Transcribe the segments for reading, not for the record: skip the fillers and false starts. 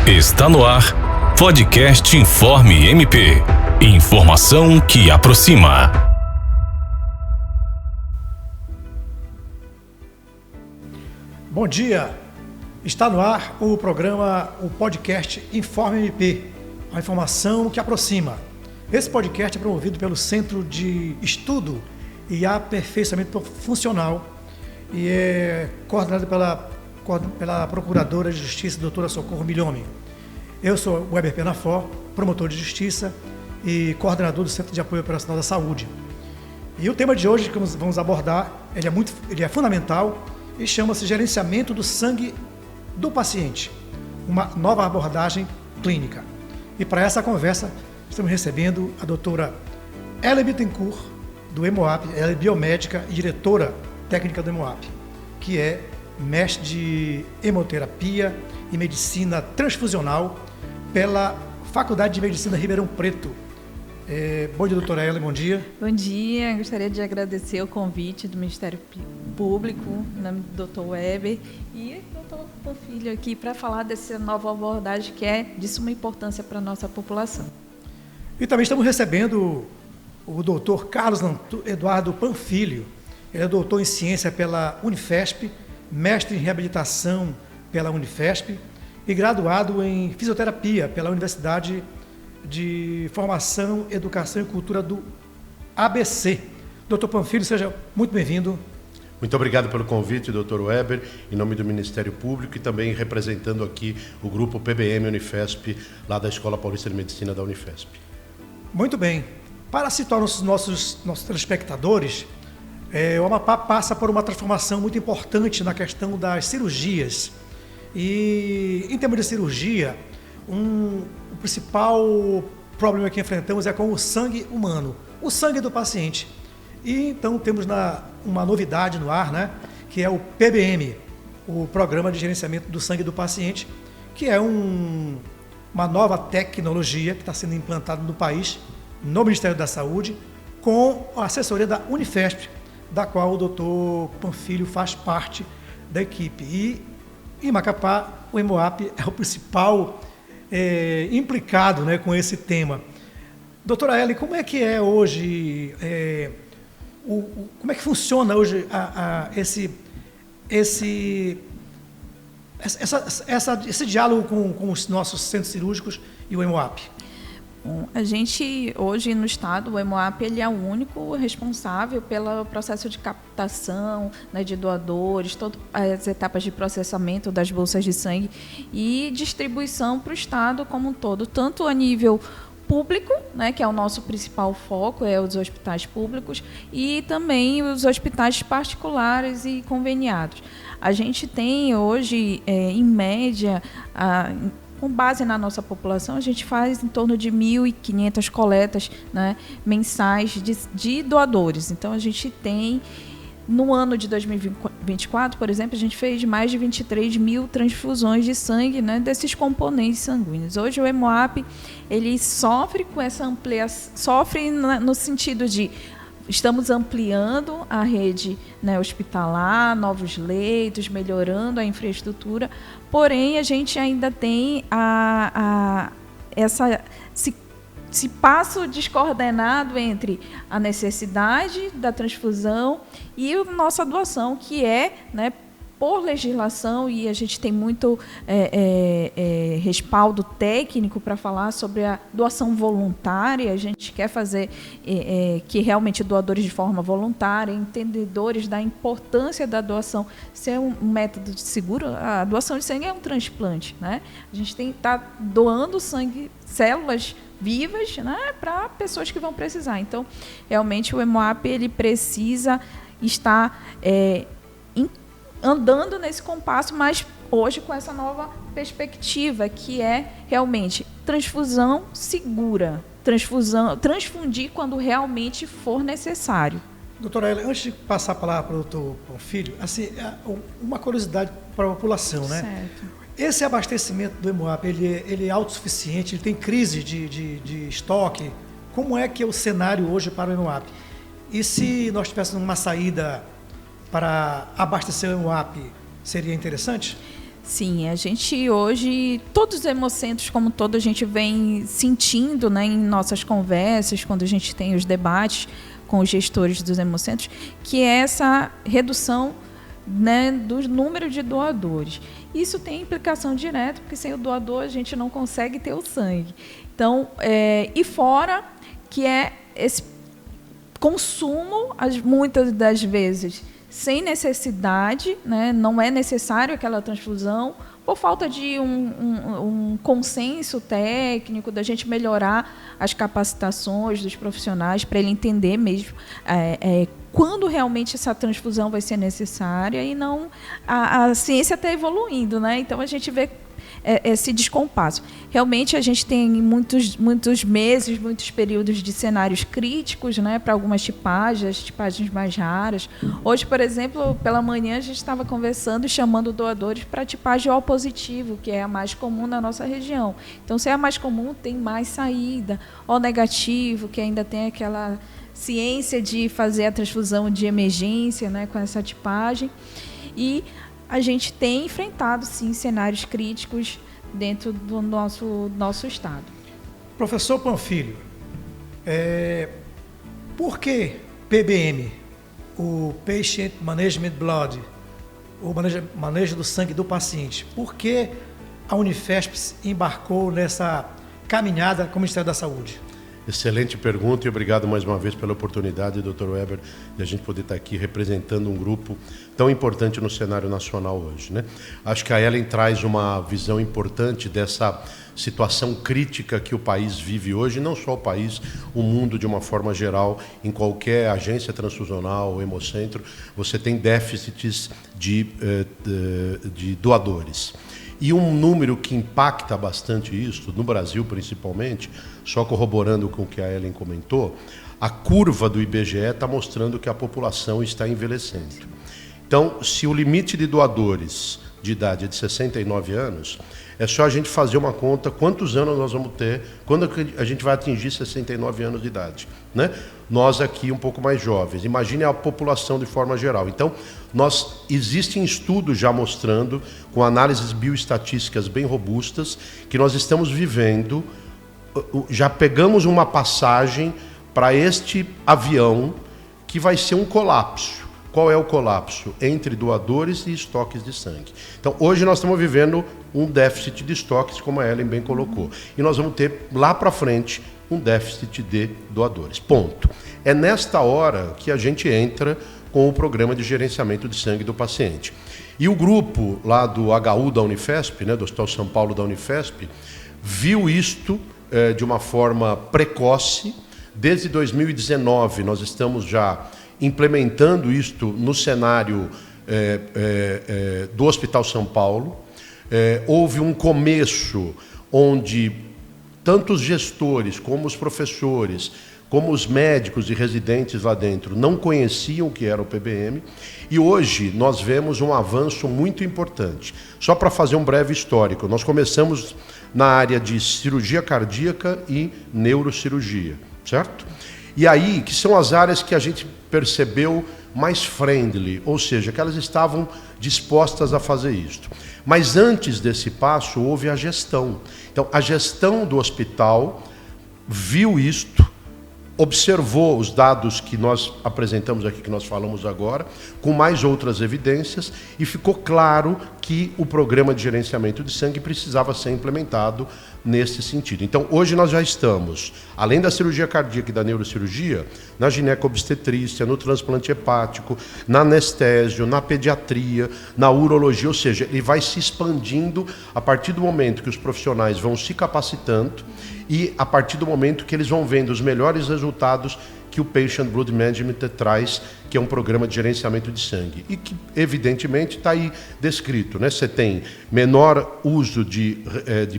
Está no ar, podcast Informe MP. Informação que aproxima. Bom dia, está no ar o programa, o podcast Informe MP, a informação que aproxima. Esse podcast é promovido pelo Centro de Estudo e Aperfeiçoamento Funcional e é coordenado pela Procuradora de Justiça, doutora Socorro Milhomem. Eu sou o Weber Penafor, promotor de Justiça e coordenador do Centro de Apoio Operacional da Saúde. E o tema de hoje que vamos abordar, ele é fundamental e chama-se Gerenciamento do Sangue do Paciente, uma nova abordagem clínica. E para essa conversa, estamos recebendo a doutora Ellen Bittencourt, do Hemoap. Ela é biomédica e diretora técnica do Hemoap, que é mestre de hemoterapia e medicina transfusional pela Faculdade de Medicina Ribeirão Preto. Bom dia, doutora Ellen, bom dia. Bom dia, gostaria de agradecer o convite do Ministério Público, em nome do doutor Weber e do doutor Panfilho aqui para falar dessa nova abordagem que é de suma importância para a nossa população. E também estamos recebendo o doutor Carlos Eduardo Panfilho. Ele é doutor em ciência pela Unifesp, mestre em reabilitação pela Unifesp e graduado em fisioterapia pela Universidade de Formação, Educação e Cultura do ABC. Doutor Panfilho, seja muito bem-vindo. Muito obrigado pelo convite, doutor Weber, em nome do Ministério Público e também representando aqui o grupo PBM Unifesp, lá da Escola Paulista de Medicina da Unifesp. Muito bem. Para situar nossos telespectadores, o Amapá passa por uma transformação muito importante na questão das cirurgias. E, em termos de cirurgia, o principal problema que enfrentamos é com o sangue humano, o sangue do paciente. E então temos uma novidade no ar, né, que é o PBM, o Programa de Gerenciamento do Sangue do Paciente, que é uma nova tecnologia que está sendo implantada no país, no Ministério da Saúde, com a assessoria da Unifesp, da qual o doutor Panfilho faz parte da equipe. E em Macapá, o Hemoap é o principal implicado, né, com esse tema. Doutora Ellen, como é que é hoje, como é que funciona hoje esse diálogo com os nossos centros cirúrgicos e o Hemoap? Bom, a gente, hoje no estado, o Hemoap ele é o único responsável pelo processo de captação, né, de doadores, todas as etapas de processamento das bolsas de sangue e distribuição para o estado como um todo, tanto a nível público, né, que é o nosso principal foco, é os hospitais públicos, e também os hospitais particulares e conveniados. A gente tem hoje, em média, com base na nossa população, a gente faz em torno de 1.500 coletas, né, mensais de doadores. Então, a gente tem, no ano de 2024, por exemplo, a gente fez mais de 23 mil transfusões de sangue, né, desses componentes sanguíneos. Hoje, o Hemoap ele sofre com essa ampliação, sofre no sentido de estamos ampliando a rede, né, hospitalar, novos leitos, melhorando a infraestrutura, porém a gente ainda tem esse passo descoordenado entre a necessidade da transfusão e a nossa doação, que é, né, por legislação, e a gente tem muito respaldo técnico para falar sobre a doação voluntária. A gente quer fazer que realmente doadores de forma voluntária, entendedores da importância da doação ser um método seguro. A doação de sangue é um transplante, né? A gente tem que estar doando sangue, células vivas, né, para pessoas que vão precisar. Então, realmente, o Hemoap ele precisa estar andando nesse compasso, mas hoje com essa nova perspectiva, que é realmente transfusão segura, transfundir quando realmente for necessário. Doutora Ellen, antes de passar a palavra para o doutor Panfilho, assim, uma curiosidade para a população, né? Certo. Esse abastecimento do Hemoap, ele é autossuficiente, ele tem crise de estoque? Como é que é o cenário hoje para o Hemoap? E se nós tivéssemos uma saída para abastecer o Hemoap, seria interessante? Sim, a gente hoje, todos os hemocentros, como todo, a gente vem sentindo, né, em nossas conversas, quando a gente tem os debates com os gestores dos hemocentros, que é essa redução, né, do número de doadores. Isso tem implicação direta, porque sem o doador a gente não consegue ter o sangue. Então, e fora que é esse consumo, muitas das vezes, sem necessidade, né? Não é necessário aquela transfusão, por falta de um consenso técnico, da gente melhorar as capacitações dos profissionais para ele entender mesmo quando realmente essa transfusão vai ser necessária, e não a ciência está evoluindo, né? Então a gente vê esse descompasso. Realmente a gente tem muitos meses, muitos períodos de cenários críticos, né, para algumas tipagens mais raras. Hoje, por exemplo, pela manhã a gente estava conversando e chamando doadores para a tipagem O positivo, que é a mais comum na nossa região. Então, se é a mais comum, tem mais saída. O negativo, que ainda tem aquela ciência de fazer a transfusão de emergência, né, com essa tipagem. E a gente tem enfrentado, sim, cenários críticos dentro do nosso estado. Professor Panfilio, por que PBM, o Patient Management Blood, o manejo do sangue do paciente, por que a Unifesp embarcou nessa caminhada com o Ministério da Saúde? Excelente pergunta e obrigado mais uma vez pela oportunidade, Dr. Weber, de a gente poder estar aqui representando um grupo tão importante no cenário nacional hoje, né? Acho que a Ellen traz uma visão importante dessa situação crítica que o país vive hoje, não só o país, o mundo de uma forma geral, em qualquer agência transfusional, hemocentro, você tem déficits de doadores. E um número que impacta bastante isso, no Brasil principalmente, só corroborando com o que a Ellen comentou, a curva do IBGE está mostrando que a população está envelhecendo. Então, se o limite de doadores de idade é de 69 anos, é só a gente fazer uma conta quantos anos nós vamos ter, quando a gente vai atingir 69 anos de idade, né? Nós aqui um pouco mais jovens, imagine a população de forma geral. Então, existem estudos já mostrando, com análises bioestatísticas bem robustas, que nós estamos vivendo, já pegamos uma passagem para este avião que vai ser um colapso. Qual é o colapso? Entre doadores e estoques de sangue. Então, hoje nós estamos vivendo um déficit de estoques, como a Ellen bem colocou. E nós vamos ter, lá para frente, um déficit de doadores. Ponto. É nesta hora que a gente entra com o programa de gerenciamento de sangue do paciente. E o grupo lá do HU da Unifesp, né, do Hospital São Paulo da Unifesp, viu isto de uma forma precoce. Desde 2019, nós estamos já implementando isto no cenário do Hospital São Paulo. Houve um começo onde tanto os gestores, como os professores, como os médicos e residentes lá dentro não conheciam o que era o PBM, e hoje nós vemos um avanço muito importante. Só para fazer um breve histórico, nós começamos na área de cirurgia cardíaca e neurocirurgia, certo? E aí, que são as áreas que a gente percebeu mais friendly, ou seja, que elas estavam dispostas a fazer isto. Mas antes desse passo, houve a gestão. Então, a gestão do hospital viu isto, observou os dados que nós apresentamos aqui, que nós falamos agora, com mais outras evidências, e ficou claro que o programa de gerenciamento de sangue precisava ser implementado nesse sentido. Então, hoje nós já estamos, além da cirurgia cardíaca e da neurocirurgia, na gineco-obstetrícia, no transplante hepático, na anestésio, na pediatria, na urologia, ou seja, ele vai se expandindo a partir do momento que os profissionais vão se capacitando e a partir do momento que eles vão vendo os melhores resultados que o Patient Blood Management traz, que é um programa de gerenciamento de sangue. E que, evidentemente, está aí descrito, né? Você tem menor uso de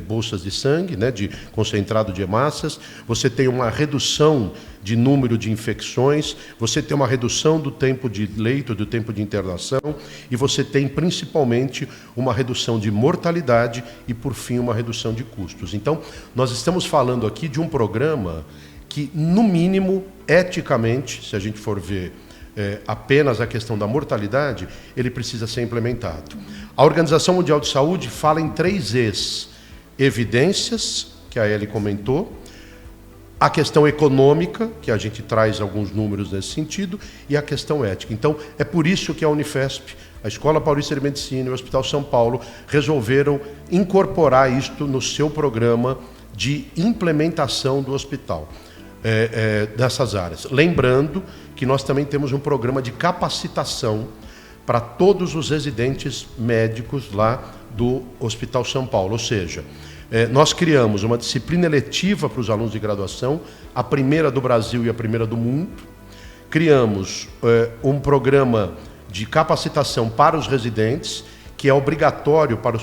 bolsas de sangue, né? De concentrado de hemácias, você tem uma redução de número de infecções, você tem uma redução do tempo de leito, do tempo de internação, e você tem, principalmente, uma redução de mortalidade e, por fim, uma redução de custos. Então, nós estamos falando aqui de um programa que, no mínimo, eticamente, se a gente for ver apenas a questão da mortalidade, ele precisa ser implementado. A Organização Mundial de Saúde fala em 3 E's: evidências, que a Ellen comentou, a questão econômica, que a gente traz alguns números nesse sentido, e a questão ética. Então, é por isso que a Unifesp, a Escola Paulista de Medicina e o Hospital São Paulo resolveram incorporar isto no seu programa de implementação do hospital, dessas áreas. Lembrando que nós também temos um programa de capacitação para todos os residentes médicos lá do Hospital São Paulo, ou seja, nós criamos uma disciplina eletiva para os alunos de graduação, a primeira do Brasil e a primeira do mundo. Criamos um programa de capacitação para os residentes, que é obrigatório para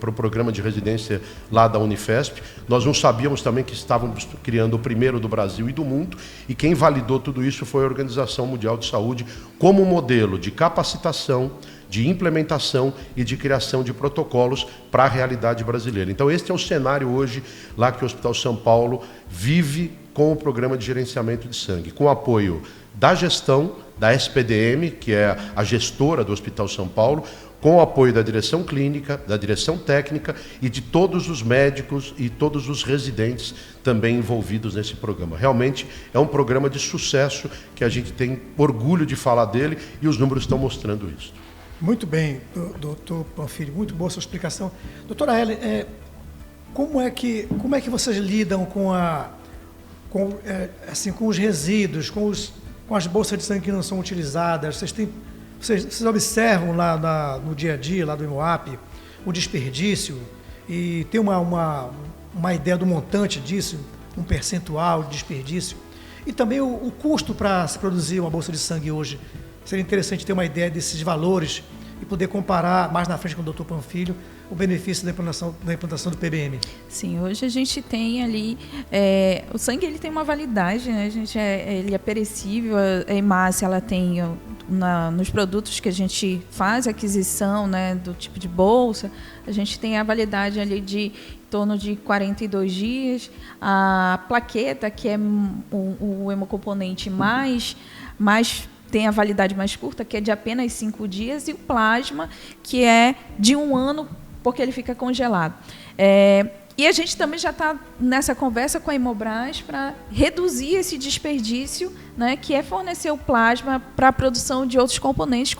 o programa de residência lá da Unifesp. Nós não sabíamos também que estávamos criando o primeiro do Brasil e do mundo, e quem validou tudo isso foi a Organização Mundial de Saúde como modelo de capacitação, de implementação e de criação de protocolos para a realidade brasileira. Então, este é o cenário hoje lá que o Hospital São Paulo vive com o programa de gerenciamento de sangue, com o apoio da gestão, da SPDM, que é a gestora do Hospital São Paulo, com o apoio da direção clínica, da direção técnica e de todos os médicos e todos os residentes também envolvidos nesse programa. Realmente é um programa de sucesso que a gente tem orgulho de falar dele e os números estão mostrando isso. Muito bem, doutor Panfilho, muito boa sua explicação. Doutora Ellen, como é que vocês lidam com os resíduos, com as bolsas de sangue que não são utilizadas? Vocês observam lá no dia a dia, lá do Hemoap, o desperdício e tem uma ideia do montante disso, um percentual de desperdício? E também o custo para se produzir uma bolsa de sangue hoje. Seria interessante ter uma ideia desses valores e poder comparar mais na frente com o doutor Panfilho o benefício da implantação do PBM. Sim, hoje a gente tem ali, o sangue ele tem uma validade, né? Ele é perecível, a hemácia ela tem nos produtos que a gente faz a aquisição, né, do tipo de bolsa, a gente tem a validade ali de em torno de 42 dias, a plaqueta, que é o hemocomponente mais tem a validade mais curta, que é de apenas 5 dias, e o plasma, que é de 1 ano, porque ele fica congelado. E a gente também já está nessa conversa com a Hemobras para reduzir esse desperdício, né, que é fornecer o plasma para a produção de outros componentes,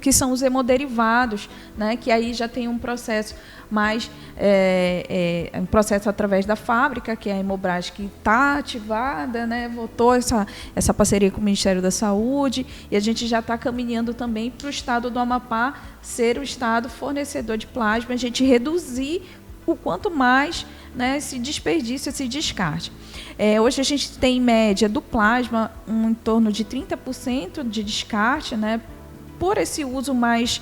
que são os hemoderivados, né, que aí já tem um processo mais um processo através da fábrica, que é a Hemobras, que está ativada, né, votou essa parceria com o Ministério da Saúde, e a gente já está caminhando também para o estado do Amapá ser o estado fornecedor de plasma, a gente reduzir o quanto mais, né, esse desperdício, esse descarte. Hoje a gente tem, em média, do plasma, em torno de 30% de descarte, né, por esse uso mais,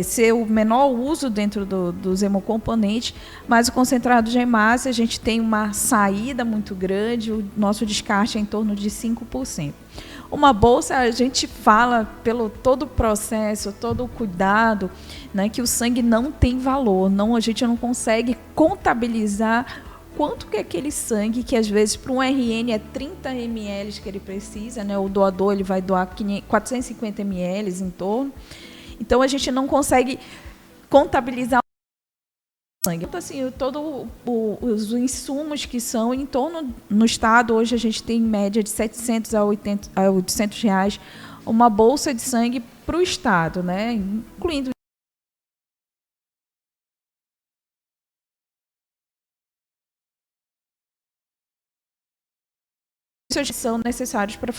ser o menor uso dentro dos hemocomponentes, mas o concentrado de hemácia, a gente tem uma saída muito grande, o nosso descarte é em torno de 5%. Uma bolsa, a gente fala pelo todo o processo, todo o cuidado, né, que o sangue não tem valor, a gente não consegue contabilizar quanto que é aquele sangue, que às vezes para um RN é 30 ml que ele precisa, né, o doador ele vai doar 450 ml em torno, então a gente não consegue contabilizar sangue. Então, assim, todos os insumos que são em torno, no estado, hoje a gente tem em média de 700 a 800 reais uma bolsa de sangue para o estado, né? Incluindo que são necessários para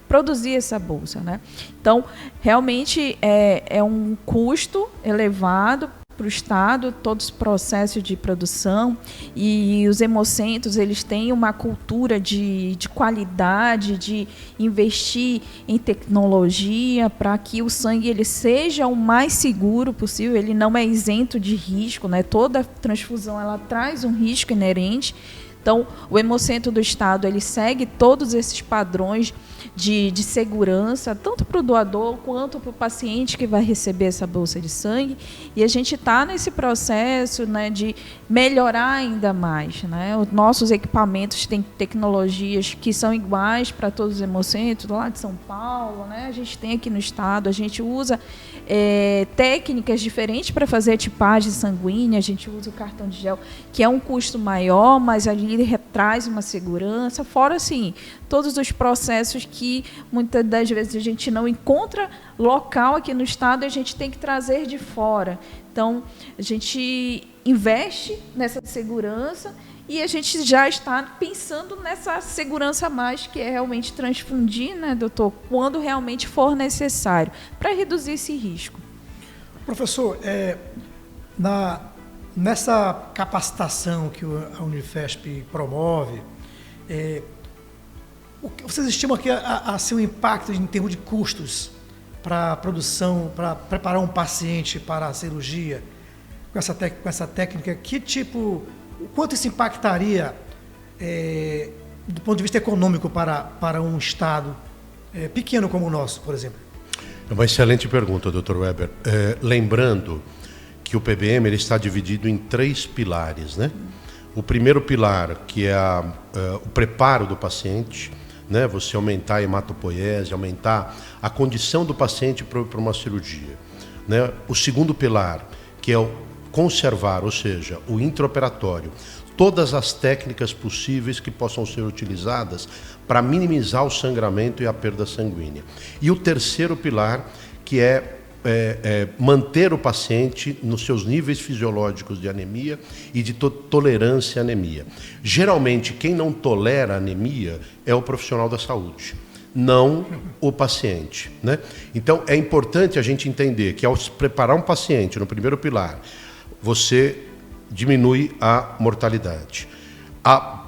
produzir essa bolsa, né? Então, realmente é um custo elevado para o estado, todos os processos de produção, e os hemocentros eles têm uma cultura de qualidade, de investir em tecnologia para que o sangue ele seja o mais seguro possível, ele não é isento de risco, né? Toda transfusão ela traz um risco inerente. Então, o Hemocentro do Estado ele segue todos esses padrões de segurança, tanto para o doador quanto para o paciente que vai receber essa bolsa de sangue. E a gente está nesse processo, né, de melhorar ainda mais, né? Os nossos equipamentos têm tecnologias que são iguais para todos os hemocentros, lá de São Paulo, né? A gente tem aqui no estado, a gente usa técnicas diferentes para fazer a tipagem sanguínea, a gente usa o cartão de gel, que é um custo maior, mas ali ele traz uma segurança, fora assim, todos os processos que muitas das vezes a gente não encontra local aqui no estado e a gente tem que trazer de fora. Então, a gente investe nessa segurança e a gente já está pensando nessa segurança a mais, que é realmente transfundir, né, doutor, quando realmente for necessário, para reduzir esse risco. Professor, nessa capacitação que a Unifesp promove, vocês estimam aqui assim, um impacto em termos de custos para a produção, para preparar um paciente para a cirurgia com essa técnica? Que tipo, quanto isso impactaria do ponto de vista econômico para um estado pequeno como o nosso, por exemplo? É uma excelente pergunta, Dr. Weber. Lembrando que o PBM ele está dividido em 3 pilares, né? O primeiro pilar, que é o preparo do paciente, né? Você aumentar a hematopoiese, aumentar a condição do paciente para uma cirurgia, né? O segundo pilar, que é o conservar, ou seja, o intraoperatório, todas as técnicas possíveis que possam ser utilizadas para minimizar o sangramento e a perda sanguínea. E o terceiro pilar, que é manter o paciente nos seus níveis fisiológicos de anemia e de tolerância à anemia. Geralmente, quem não tolera a anemia é o profissional da saúde, não o paciente, né? Então, é importante a gente entender que, ao preparar um paciente no primeiro pilar, você diminui a mortalidade.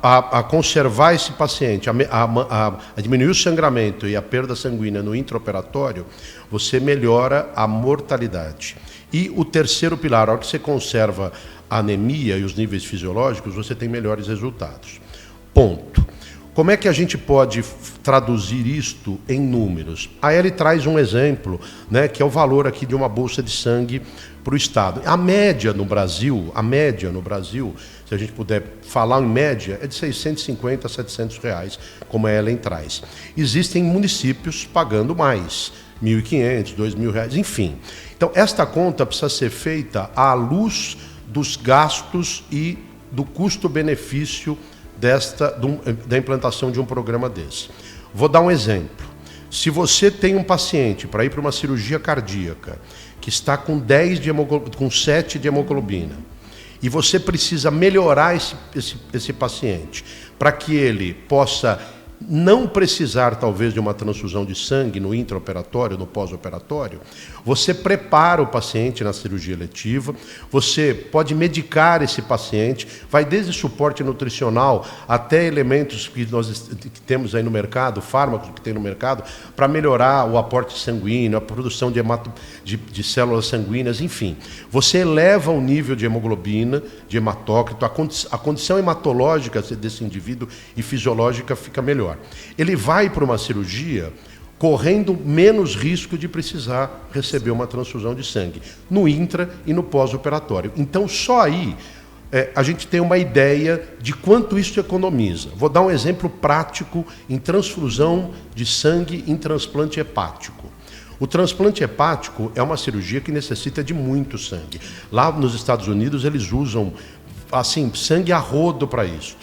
A conservar esse paciente, a diminuir o sangramento e a perda sanguínea no intraoperatório, você melhora a mortalidade. E o terceiro pilar, a hora que você conserva a anemia e os níveis fisiológicos, você tem melhores resultados. Ponto. Como é que a gente pode traduzir isto em números? A Eli traz um exemplo, né, que é o valor aqui de uma bolsa de sangue para o Estado. A média no Brasil, se a gente puder falar em média, é de 650 a 700 reais, como a Ellen traz. Existem municípios pagando mais, 1.500, 2.000 reais, enfim. Então, esta conta precisa ser feita à luz dos gastos e do custo-benefício da implantação de um programa desse. Vou dar um exemplo. Se você tem um paciente para ir para uma cirurgia cardíaca que está com 7 de hemoglobina e você precisa melhorar esse paciente para que ele possa não precisar, talvez, de uma transfusão de sangue no intraoperatório, no pós-operatório, você prepara o paciente na cirurgia eletiva, você pode medicar esse paciente, vai desde suporte nutricional até elementos que nós temos aí no mercado, fármacos que tem no mercado, para melhorar o aporte sanguíneo, a produção de células sanguíneas, enfim. Você eleva o nível de hemoglobina, de hematócrito, a condição hematológica desse indivíduo e fisiológica fica melhor. Ele vai para uma cirurgia correndo menos risco de precisar receber uma transfusão de sangue, no intra e no pós-operatório. Então, só aí a gente tem uma ideia de quanto isso economiza. Vou dar um exemplo prático em transfusão de sangue em transplante hepático. O transplante hepático é uma cirurgia que necessita de muito sangue. Lá nos Estados Unidos, eles usam assim, sangue a rodo para isso.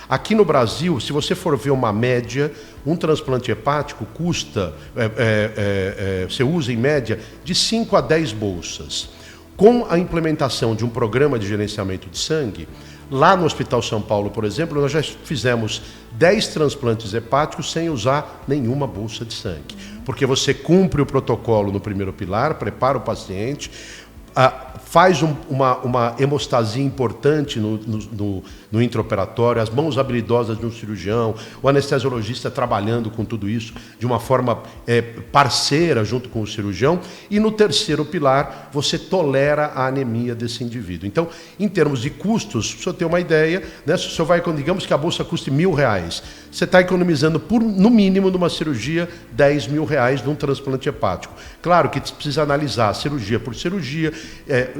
Aqui no Brasil, se você for ver uma média, um transplante hepático custa, você usa em média de 5 a 10 bolsas. Com a implementação de um programa de gerenciamento de sangue, lá no Hospital São Paulo, por exemplo, nós já fizemos 10 transplantes hepáticos sem usar nenhuma bolsa de sangue. Porque você cumpre o protocolo no primeiro pilar, prepara o paciente, faz uma hemostasia importante no intraoperatório, as mãos habilidosas de um cirurgião, o anestesiologista trabalhando com tudo isso de uma forma parceira junto com o cirurgião. E no terceiro pilar, você tolera a anemia desse indivíduo. Então, em termos de custos, para o senhor ter uma ideia, né, se o senhor vai, digamos que a bolsa custe R$1.000, você está economizando, no mínimo, numa cirurgia, R$10.000 num transplante hepático. Claro que precisa analisar cirurgia por cirurgia,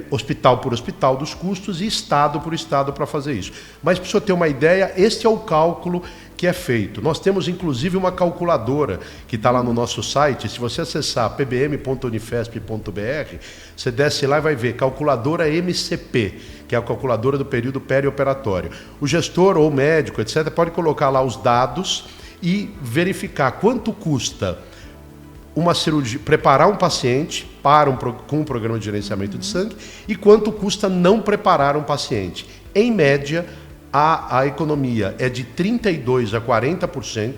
hospital por hospital dos custos e estado por estado para fazer isso. Mas, para o senhor ter uma ideia, este é o cálculo que é feito. Nós temos, inclusive, uma calculadora que está lá no nosso site. Se você acessar pbm.unifesp.br, você desce lá e vai ver calculadora MCP, que é a calculadora do período perioperatório. O gestor ou o médico, etc., pode colocar lá os dados e verificar quanto custa uma cirurgia, preparar um paciente com um programa de gerenciamento de sangue e quanto custa não preparar um paciente. Em média, a economia é de 32% a 40%.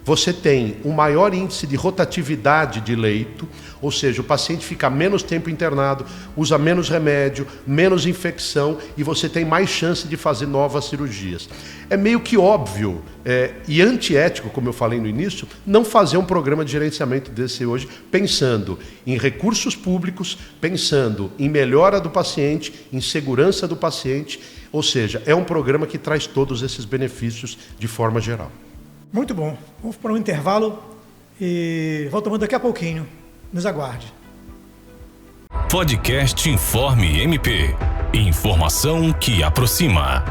Você tem um maior índice de rotatividade de leito, ou seja, o paciente fica menos tempo internado, usa menos remédio, menos infecção e você tem mais chance de fazer novas cirurgias. É meio que óbvio e antiético, como eu falei no início, não fazer um programa de gerenciamento desse hoje, pensando em recursos públicos, pensando em melhora do paciente, em segurança do paciente, ou seja, é um programa que traz todos esses benefícios de forma geral. Muito bom. Vamos para um intervalo e voltamos daqui a pouquinho. Nos aguarde. Podcast Informe MP. Informação que aproxima.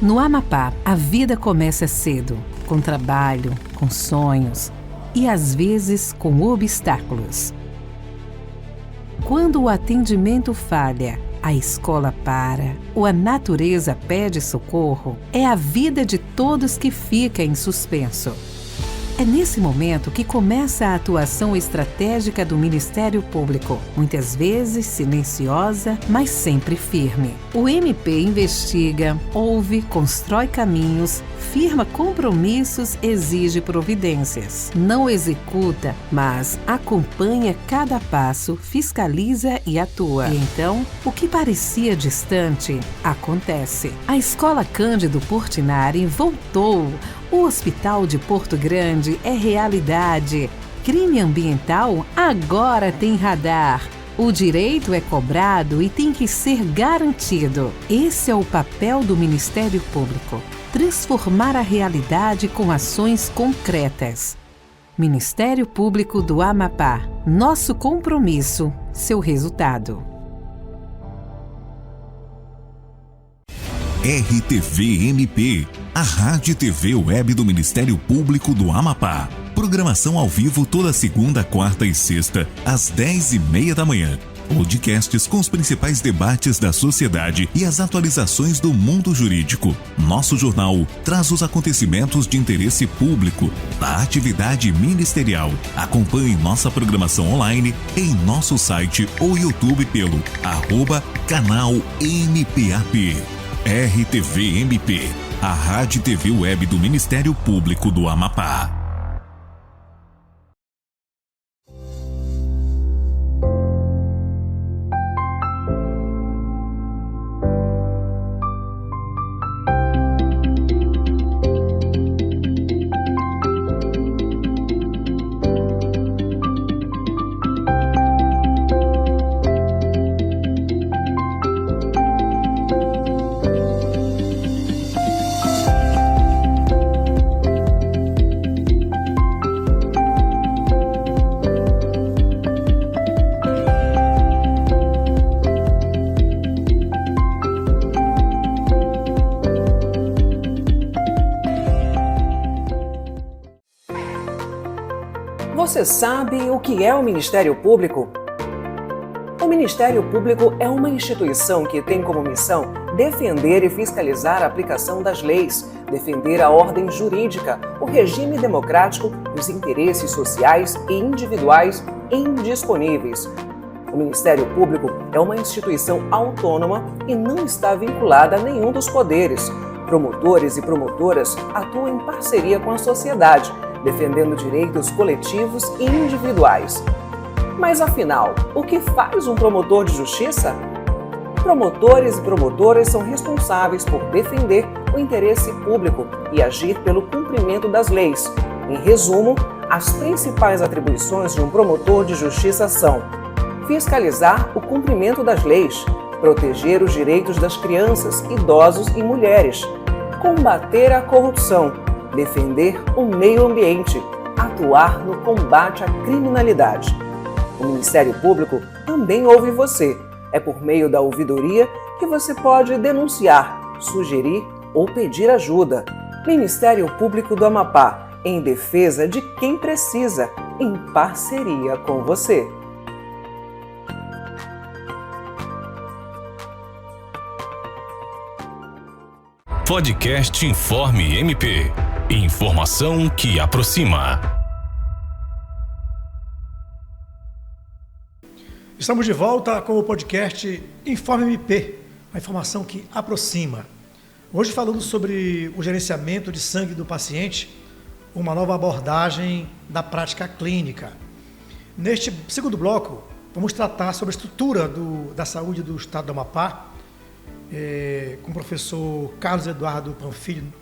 No Amapá, a vida começa cedo, com trabalho, com sonhos e às vezes com obstáculos. Quando o atendimento falha, a escola para, ou a natureza pede socorro, é a vida de todos que fica em suspenso. É nesse momento que começa a atuação estratégica do Ministério Público, muitas vezes silenciosa, mas sempre firme. O MP investiga, ouve, constrói caminhos, firma compromissos, exige providências. Não executa, mas acompanha cada passo, fiscaliza e atua. E então, o que parecia distante, acontece. A Escola Cândido Portinari voltou. O Hospital de Porto Grande é realidade. Crime ambiental agora tem radar. O direito é cobrado e tem que ser garantido. Esse é o papel do Ministério Público. Transformar a realidade com ações concretas. Ministério Público do Amapá. Nosso compromisso, seu resultado. RTV MP, a Rádio e TV Web do Ministério Público do Amapá. Programação ao vivo toda segunda, quarta e sexta, às 10h30 da manhã. Podcasts com os principais debates da sociedade e as atualizações do mundo jurídico. Nosso jornal traz os acontecimentos de interesse público da atividade ministerial. Acompanhe nossa programação online em nosso site ou YouTube pelo @canal MPAP. RTV MP, a Rádio e TV Web do Ministério Público do Amapá. Você sabe o que é o Ministério Público? O Ministério Público é uma instituição que tem como missão defender e fiscalizar a aplicação das leis, defender a ordem jurídica, o regime democrático e os interesses sociais e individuais indisponíveis. O Ministério Público é uma instituição autônoma e não está vinculada a nenhum dos poderes. Promotores e promotoras atuam em parceria com a sociedade, defendendo direitos coletivos e individuais. Mas afinal, o que faz um promotor de justiça? Promotores e promotoras são responsáveis por defender o interesse público e agir pelo cumprimento das leis. Em resumo, as principais atribuições de um promotor de justiça são: fiscalizar o cumprimento das leis, proteger os direitos das crianças, idosos e mulheres, combater a corrupção, defender o meio ambiente, atuar no combate à criminalidade. O Ministério Público também ouve você. É por meio da ouvidoria que você pode denunciar, sugerir ou pedir ajuda. Ministério Público do Amapá, em defesa de quem precisa, em parceria com você. Podcast Informe MP. Informação que aproxima. Estamos de volta com o podcast Informe MP, a informação que aproxima. Hoje falando sobre o gerenciamento de sangue do paciente, uma nova abordagem da prática clínica. Neste segundo bloco, vamos tratar sobre a estrutura da saúde do estado do Amapá, com o professor Carlos Eduardo Panfilho,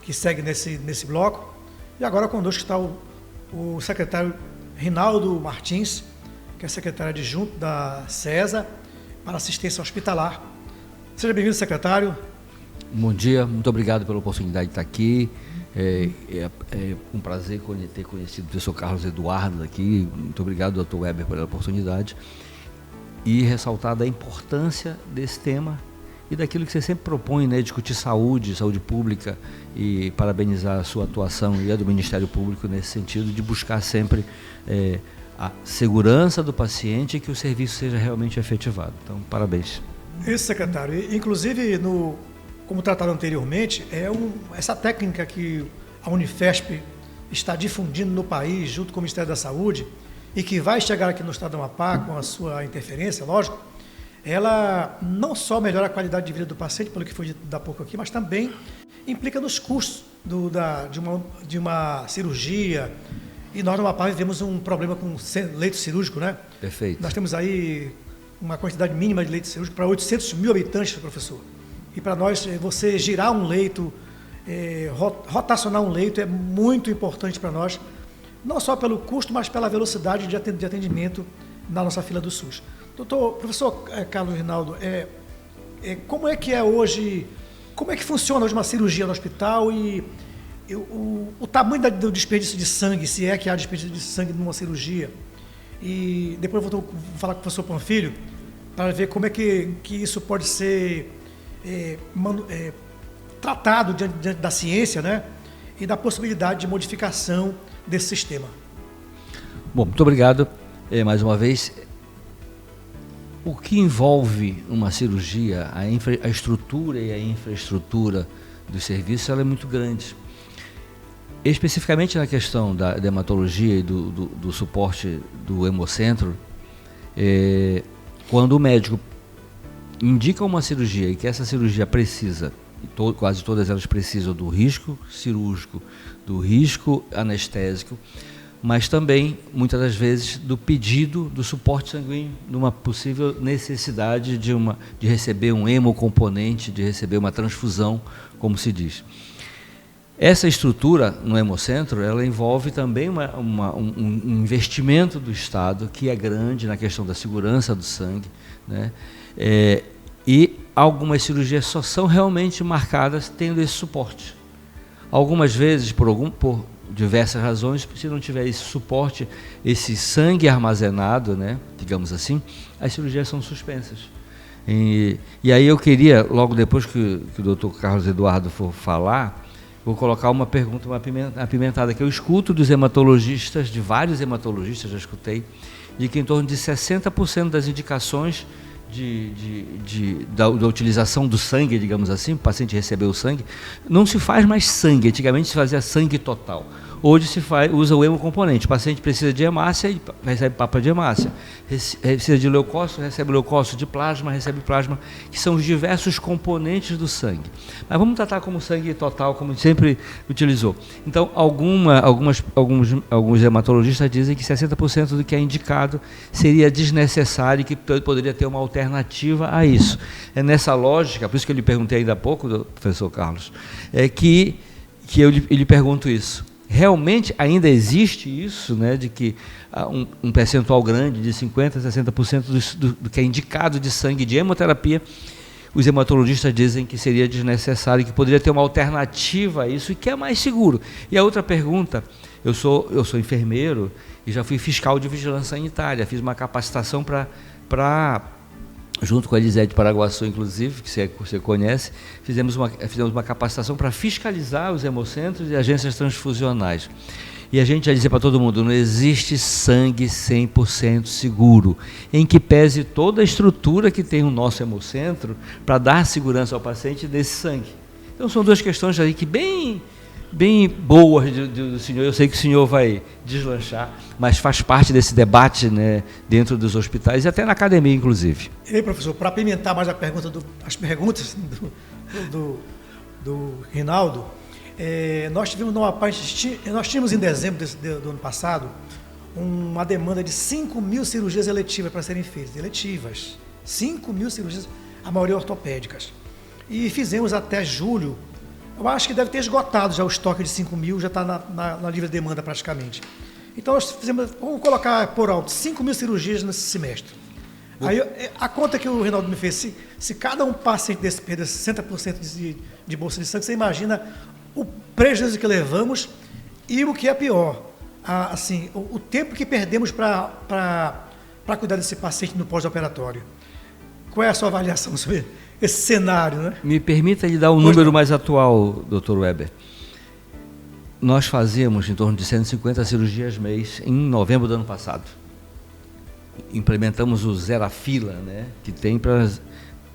que segue nesse bloco. E agora conosco está o secretário Rinaldo Martins, que é secretário adjunto da CESA para assistência hospitalar. Seja bem-vindo, secretário. Bom dia, muito obrigado pela oportunidade de estar aqui. É um prazer ter conhecido o professor Carlos Eduardo aqui. Muito obrigado, doutor Weber, pela oportunidade. E ressaltar a importância desse tema e daquilo que você sempre propõe, né, discutir saúde pública, e parabenizar a sua atuação e a do Ministério Público nesse sentido de buscar sempre a segurança do paciente e que o serviço seja realmente efetivado. Então, parabéns. Isso, secretário. Inclusive, como tratado anteriormente, essa técnica que a Unifesp está difundindo no país, junto com o Ministério da Saúde, e que vai chegar aqui no estado do Amapá com a sua interferência, lógico, ela não só melhora a qualidade de vida do paciente, pelo que foi dito há pouco aqui, mas também implica nos custos de uma cirurgia. E nós no Amapá vivemos um problema com leito cirúrgico, né? Perfeito. Nós temos aí uma quantidade mínima de leito cirúrgico para 800 mil habitantes, professor. E para nós, você girar um leito, rotacionar um leito é muito importante para nós, não só pelo custo, mas pela velocidade de atendimento na nossa fila do SUS. Professor Carlos Rinaldo, como é que é hoje, como é que funciona hoje uma cirurgia no hospital e o tamanho do desperdício de sangue, se é que há desperdício de sangue numa cirurgia? E depois eu vou falar com o professor Panfilho para ver como é que isso pode ser tratado diante da ciência, né? E da possibilidade de modificação desse sistema. Bom, muito obrigado mais uma vez. O que envolve uma cirurgia, a estrutura e a infraestrutura dos serviços, ela é muito grande. Especificamente na questão da hematologia e do suporte do hemocentro, quando o médico indica uma cirurgia e que essa cirurgia precisa, e quase todas elas precisam do risco cirúrgico, do risco anestésico, mas também, muitas das vezes, do pedido do suporte sanguíneo, de uma possível necessidade de receber um hemocomponente, de receber uma transfusão, como se diz. Essa estrutura no hemocentro, ela envolve também um investimento do Estado, que é grande na questão da segurança do sangue, né? E algumas cirurgias só são realmente marcadas tendo esse suporte. Algumas vezes, por diversas razões, se não tiver esse suporte, esse sangue armazenado, né, digamos assim, as cirurgias são suspensas. E aí eu queria, logo depois que o doutor Carlos Eduardo for falar, vou colocar uma pergunta, uma apimentada, que eu escuto dos hematologistas, de vários hematologistas, já escutei, de que em torno de 60% das indicações da utilização do sangue, digamos assim, o paciente recebeu o sangue, não se faz mais sangue, antigamente se fazia sangue total. Hoje usa o hemocomponente. O paciente precisa de hemácia e recebe papa de hemácia. Precisa de leucócito, recebe leucócito, de plasma, recebe plasma, que são os diversos componentes do sangue. Mas vamos tratar como sangue total, como a gente sempre utilizou. Então, alguns hematologistas dizem que 60% do que é indicado seria desnecessário e que poderia ter uma alternativa a isso. É nessa lógica, por isso que eu lhe perguntei ainda há pouco, professor Carlos, que eu lhe pergunto isso. Realmente ainda existe isso, né, de que um percentual grande, de 50% a 60% do que é indicado de sangue de hemoterapia, os hematologistas dizem que seria desnecessário, que poderia ter uma alternativa a isso e que é mais seguro. E a outra pergunta, eu sou enfermeiro e já fui fiscal de vigilância sanitária, fiz uma capacitação para junto com a Elisete Paraguaçu, inclusive, que você conhece, fizemos uma capacitação para fiscalizar os hemocentros e agências transfusionais. E a gente já dizia para todo mundo, não existe sangue 100% seguro, em que pese toda a estrutura que tem o nosso hemocentro para dar segurança ao paciente desse sangue. Então são duas questões aí que bem boas do senhor, eu sei que o senhor vai deslanchar, mas faz parte desse debate, né, dentro dos hospitais e até na academia, inclusive. E aí, professor, para apimentar mais as perguntas do Rinaldo, nós tínhamos em dezembro do ano passado uma demanda de 5.000 cirurgias eletivas para serem feitas, 5.000 cirurgias, a maioria ortopédicas, e fizemos até julho. Eu acho que deve ter esgotado já o estoque de 5.000, já está na livre demanda praticamente. Então nós vamos colocar por alto 5.000 cirurgias nesse semestre. Aí a conta que o Rinaldo me fez, se cada um paciente desse perder 60% de bolsa de sangue, você imagina o prejuízo que levamos e o que é pior, o tempo que perdemos para cuidar desse paciente no pós-operatório. Qual é a sua avaliação sobre esse cenário, né? Me permita lhe dar um número mais atual, Dr. Weber. Nós fazíamos em torno de 150 cirurgias mês em novembro do ano passado. Implementamos o zero a fila, né, que tem para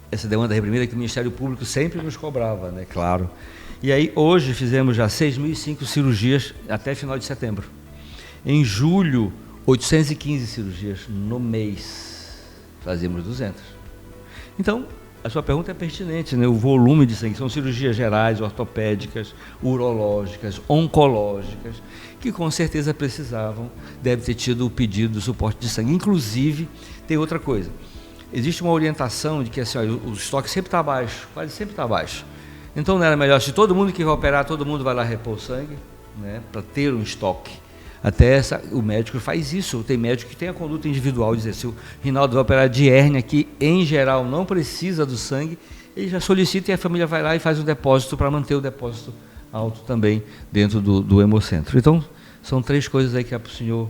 essa demanda reprimida que o Ministério Público sempre nos cobrava, né, claro. E aí hoje fizemos já 6.005 cirurgias até final de setembro. Em julho, 815 cirurgias no mês. Fazíamos 200. Então, a sua pergunta é pertinente, né? O volume de sangue, são cirurgias gerais, ortopédicas, urológicas, oncológicas, que com certeza precisavam, deve ter tido o pedido do suporte de sangue. Inclusive, tem outra coisa, existe uma orientação de que assim, o estoque sempre está baixo, quase sempre está baixo. Então não era melhor, se todo mundo que vai operar, todo mundo vai lá repor sangue, né, para ter um estoque. Até o médico faz isso, tem médico que tem a conduta individual, dizer, se o Rinaldo vai operar de hérnia, que em geral não precisa do sangue, ele já solicita e a família vai lá e faz um depósito para manter o depósito alto também dentro do hemocentro. Então, são três coisas aí que é para o senhor...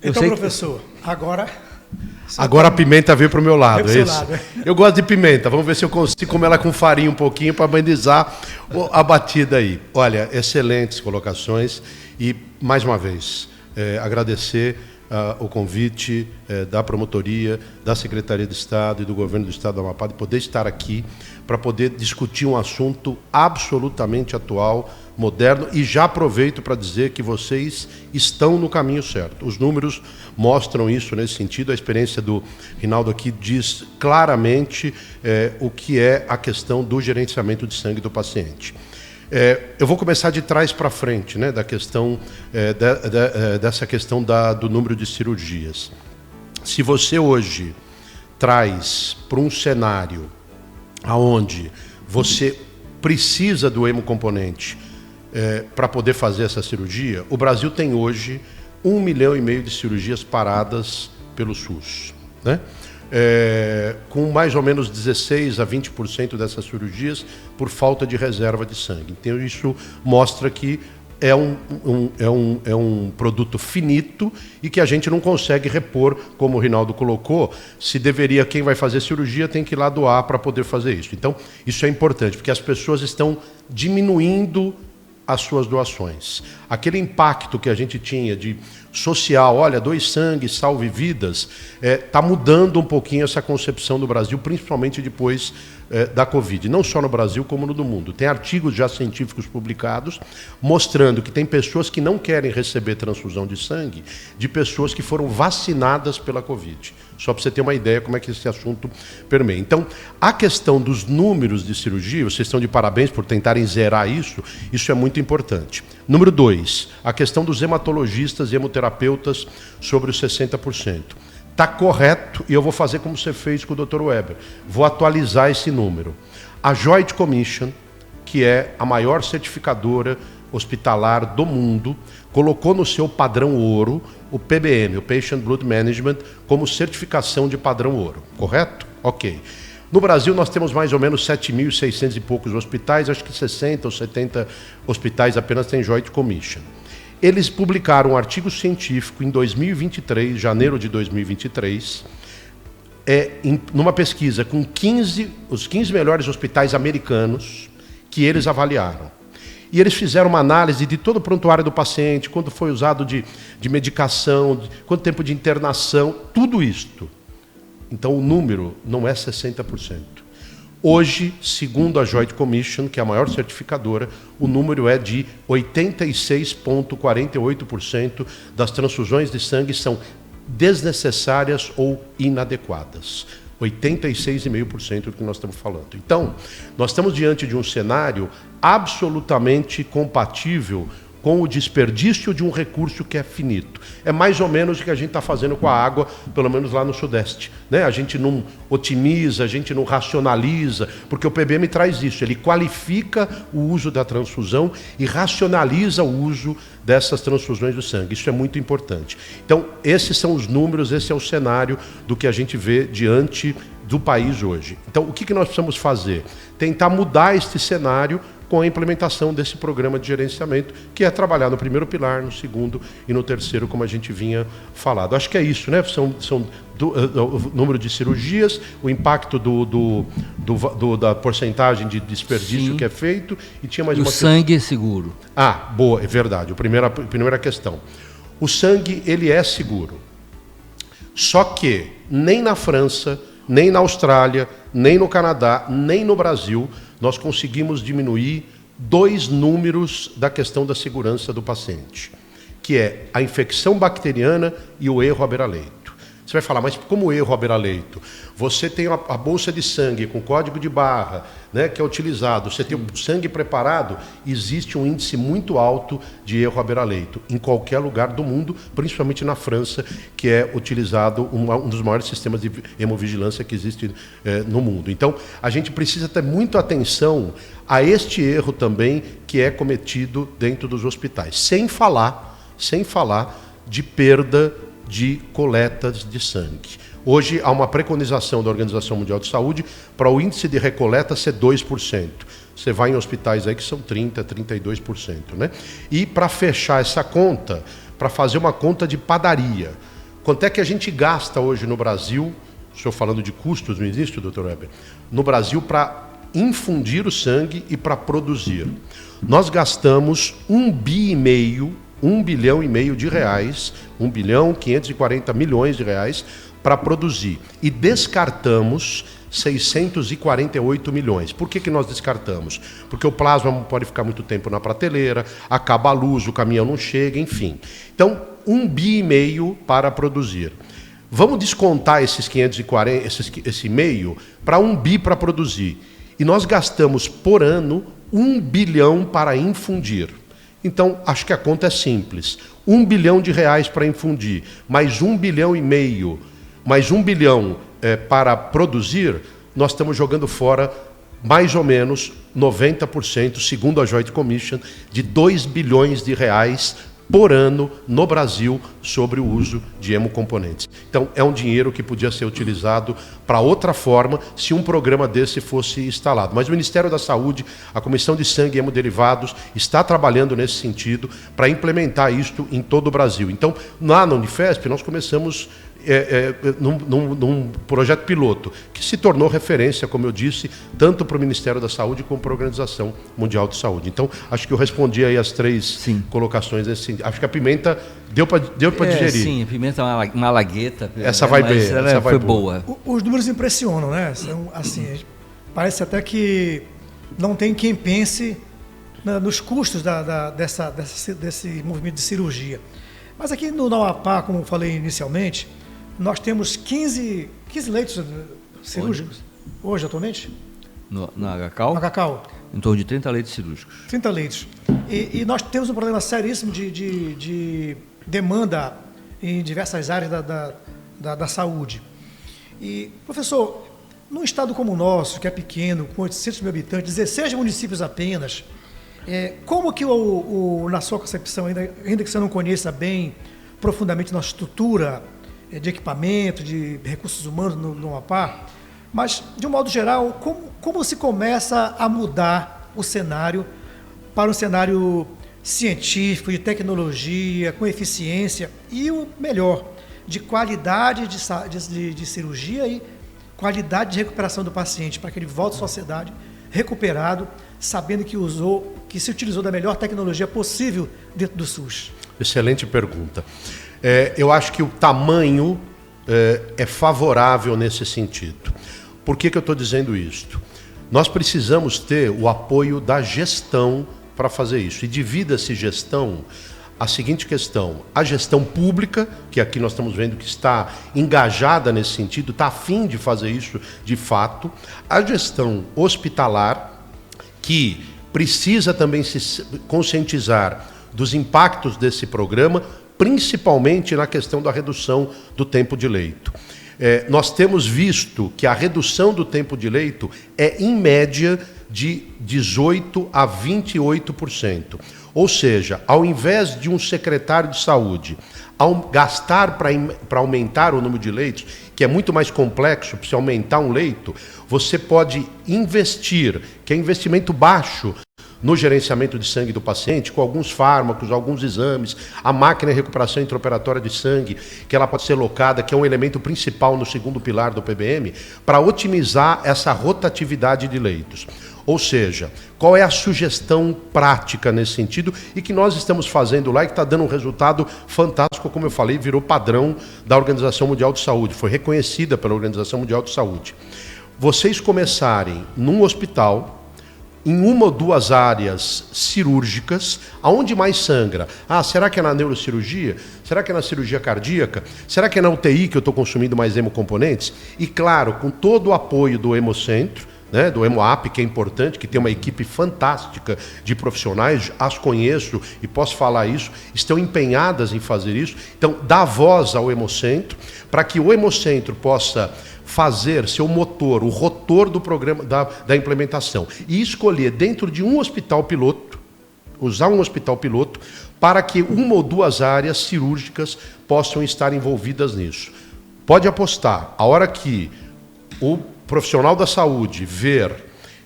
Então, professor, agora a pimenta veio para o meu lado, é isso? Eu gosto de pimenta, vamos ver se eu consigo comer ela com farinha um pouquinho para amenizar a batida aí. Olha, excelentes colocações e, mais uma vez, agradecer o convite da promotoria, da Secretaria de Estado e do Governo do Estado do Amapá de poder estar aqui para poder discutir um assunto absolutamente atual, moderno, e já aproveito para dizer que vocês estão no caminho certo. Os números mostram isso nesse sentido, a experiência do Rinaldo aqui diz claramente o que é a questão do gerenciamento de sangue do paciente. Eu vou começar de trás para frente, né, da questão, dessa questão do número de cirurgias. Se você hoje traz para um cenário onde você precisa do hemocomponente para poder fazer essa cirurgia, o Brasil tem hoje 1,5 milhão de cirurgias paradas pelo SUS, né? Com mais ou menos 16% a 20% dessas cirurgias por falta de reserva de sangue. Então isso mostra que é um produto finito e que a gente não consegue repor, como o Rinaldo colocou, se deveria, quem vai fazer cirurgia tem que ir lá doar para poder fazer isso. Então isso é importante, porque as pessoas estão diminuindo as suas doações. Aquele impacto que a gente tinha de social, olha, doe sangue, salve vidas, está mudando um pouquinho essa concepção do Brasil, principalmente depois da Covid. Não só no Brasil, como no mundo. Tem artigos já científicos publicados mostrando que tem pessoas que não querem receber transfusão de sangue de pessoas que foram vacinadas pela Covid. Só para você ter uma ideia como é que esse assunto permeia. Então, a questão dos números de cirurgia, vocês estão de parabéns por tentarem zerar isso é muito importante. Número 2, a questão dos hematologistas e hemoterapeutas sobre os 60%. Está correto, e eu vou fazer como você fez com o Dr. Weber. Vou atualizar esse número. A Joint Commission, que é a maior certificadora hospitalar do mundo, colocou no seu padrão ouro o PBM, o Patient Blood Management, como certificação de padrão ouro. Correto? Ok. No Brasil, nós temos mais ou menos 7.600 e poucos hospitais, acho que 60 ou 70 hospitais apenas têm Joint Commission. Eles publicaram um artigo científico em 2023, janeiro de 2023, numa pesquisa com os 15 melhores hospitais americanos que eles avaliaram. E eles fizeram uma análise de todo o prontuário do paciente, quanto foi usado de medicação, quanto tempo de internação, tudo isto. Então o número não é 60%. Hoje, segundo a Joint Commission, que é a maior certificadora, o número é de 86,48% das transfusões de sangue são desnecessárias ou inadequadas. 86,5% do que nós estamos falando. Então, nós estamos diante de um cenário absolutamente compatível com o desperdício de um recurso que é finito. É mais ou menos o que a gente está fazendo com a água, pelo menos lá no Sudeste. Né? A gente não otimiza, a gente não racionaliza, porque o PBM traz isso, ele qualifica o uso da transfusão e racionaliza o uso dessas transfusões do sangue. Isso é muito importante. Então, esses são os números, esse é o cenário do que a gente vê diante do país hoje. Então, o que nós precisamos fazer? Tentar mudar este cenário com a implementação desse programa de gerenciamento, que é trabalhar no primeiro pilar, no segundo e no terceiro, como a gente vinha falado. Acho que é isso, né? São o número de cirurgias, o impacto da porcentagem de desperdício Sim. que é feito, e tinha mais e uma... O sangue é seguro. Ah, boa, é verdade. A primeira questão. O sangue, ele é seguro. Só que nem na França, nem na Austrália, nem no Canadá, nem no Brasil, nós conseguimos diminuir 2 números da questão da segurança do paciente, que é a infecção bacteriana e o erro à beira-leito. Você vai falar, mas como erro à beira-leito? Você tem a bolsa de sangue com código de barra, né, que é utilizado, você tem o sangue preparado, existe um índice muito alto de erro à beira-leito, em qualquer lugar do mundo, principalmente na França, que é utilizado um dos maiores sistemas de hemovigilância que existe no mundo. Então, a gente precisa ter muita atenção a este erro também que é cometido dentro dos hospitais, sem falar de perda de coletas de sangue. Hoje há uma preconização da Organização Mundial de Saúde para o índice de recoleta ser 2%. Você vai em hospitais aí que são 30%, 32%. Né? E para fechar essa conta, para fazer uma conta de padaria, quanto é que a gente gasta hoje no Brasil, estou falando de custos no início, Dr. Weber, no Brasil para infundir o sangue e para produzir? Nós gastamos 1,5 bilhão de reais, 1.540 bilhões de reais para produzir. E descartamos 648 milhões. Por que nós descartamos? Porque o plasma pode ficar muito tempo na prateleira, acaba a luz, o caminhão não chega, enfim. Então, 1,5 bilhão para produzir. Vamos descontar esses 540, esse meio, para 1 bi para produzir. E nós gastamos por ano 1 bilhão para infundir. Então, acho que a conta é simples. 1 bilhão de reais para infundir, mais 1,5 bilhão, mais 1 bilhão para produzir, nós estamos jogando fora mais ou menos 90%, segundo a Joint Commission, de 2 bilhões de reais por ano no Brasil sobre o uso de hemocomponentes. Então, é um dinheiro que podia ser utilizado para outra forma se um programa desse fosse instalado. Mas o Ministério da Saúde, a Comissão de Sangue e Hemoderivados, está trabalhando nesse sentido para implementar isto em todo o Brasil. Então, lá na Unifesp, nós começamos num projeto piloto, que se tornou referência, como eu disse, tanto para o Ministério da Saúde como para a Organização Mundial de Saúde. Então, acho que eu respondi aí as 3 colocações nesse sentido. Acho que a pimenta deu para digerir. Sim, a pimenta é uma lagueta. Essa vai bem, essa foi boa. Os números impressionam, né? Assim, parece até que não tem quem pense nos custos desse movimento de cirurgia. Mas aqui no Amapá, como eu falei inicialmente, nós temos 15 leitos cirúrgicos hoje atualmente? Na Cacau? Na Cacau. Em torno de 30 leitos cirúrgicos. 30 leitos. E nós temos um problema seríssimo de demanda em diversas áreas da saúde. E, professor, num estado como o nosso, que é pequeno, com 800 mil habitantes, 16 municípios apenas, como que, na sua concepção, ainda que você não conheça bem profundamente nossa estrutura de equipamento, de recursos humanos no Amapá, mas, de um modo geral, como se começa a mudar o cenário para um cenário científico, de tecnologia, com eficiência e, o melhor, de qualidade de cirurgia e qualidade de recuperação do paciente, para que ele volte à sociedade recuperado, sabendo que se utilizou da melhor tecnologia possível dentro do SUS? Excelente pergunta. Eu acho que o tamanho é favorável nesse sentido. Por que eu estou dizendo isto? Nós precisamos ter o apoio da gestão para fazer isso. E divida-se gestão a seguinte questão: a gestão pública, que aqui nós estamos vendo que está engajada nesse sentido, está a fim de fazer isso de fato, a gestão hospitalar, que precisa também se conscientizar dos impactos desse programa, principalmente na questão da redução do tempo de leito. Nós temos visto que a redução do tempo de leito é, em média, de 18% a 28%. Ou seja, ao invés de um secretário de saúde gastar para aumentar o número de leitos, que é muito mais complexo, para se aumentar um leito, você pode investir, que é investimento baixo, no gerenciamento de sangue do paciente, com alguns fármacos, alguns exames, a máquina de recuperação intraoperatória de sangue, que ela pode ser locada, que é um elemento principal no segundo pilar do PBM, para otimizar essa rotatividade de leitos. Ou seja, qual é a sugestão prática nesse sentido e que nós estamos fazendo lá e que está dando um resultado fantástico, como eu falei, virou padrão da Organização Mundial de Saúde, foi reconhecida pela Organização Mundial de Saúde. Vocês começarem num hospital, em uma ou duas áreas cirúrgicas, aonde mais sangra? Será que é na neurocirurgia? Será que é na cirurgia cardíaca? Será que é na UTI que eu estou consumindo mais hemocomponentes? E claro, com todo o apoio do Hemocentro, né, do Hemoap, que é importante, que tem uma equipe fantástica de profissionais, as conheço e posso falar isso, estão empenhadas em fazer isso. Então, dá voz ao Hemocentro, para que o Hemocentro possa fazer seu motor, o rotor do programa da implementação, e escolher dentro de um hospital piloto, usar um hospital piloto, para que uma ou duas áreas cirúrgicas possam estar envolvidas nisso. Pode apostar, a hora que o profissional da saúde ver